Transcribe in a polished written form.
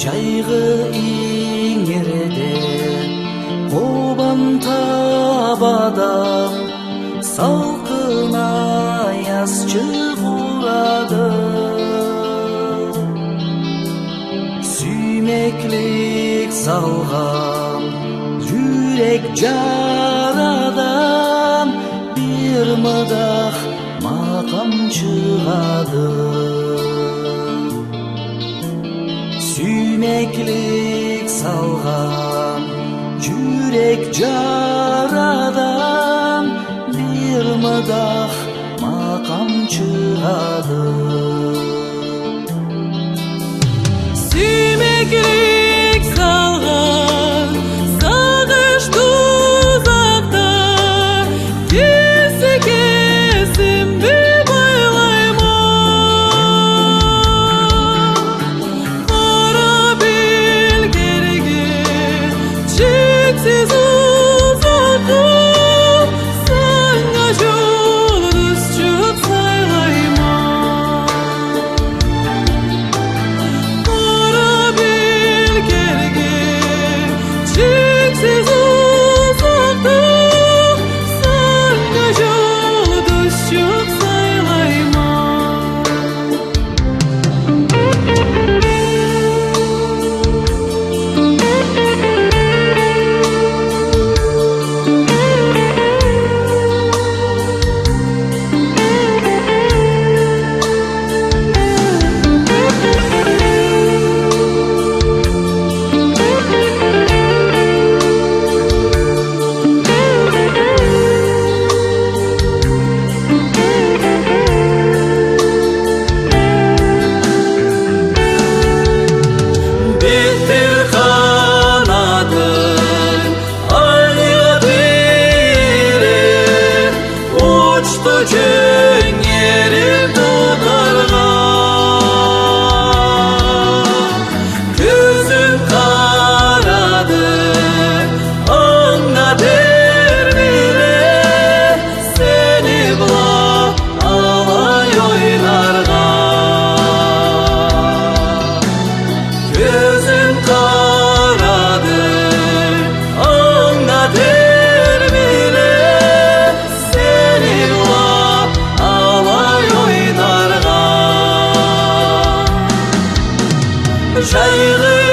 жайгы иңереде кобан табадан салкын аяз чыгурады. Сүймеклик салган жүрек жарадан бир мыдак макам чыгады. Сүймеклик салган жүрек жарадан бир мыдак макам чыгады. Сүймеклик салган сагыш тузакта кесе кесимди байлайман. Кара белгерге чексиз узатып сага жолдуз чыгып сайлайман. Çeksiz uzakta sana yoldaş çok saylayman. Cengerim tutarga gözüm karadı anda dermile seni bula alay oynarga. Gözüm karadı anda dermile seni bula жайгы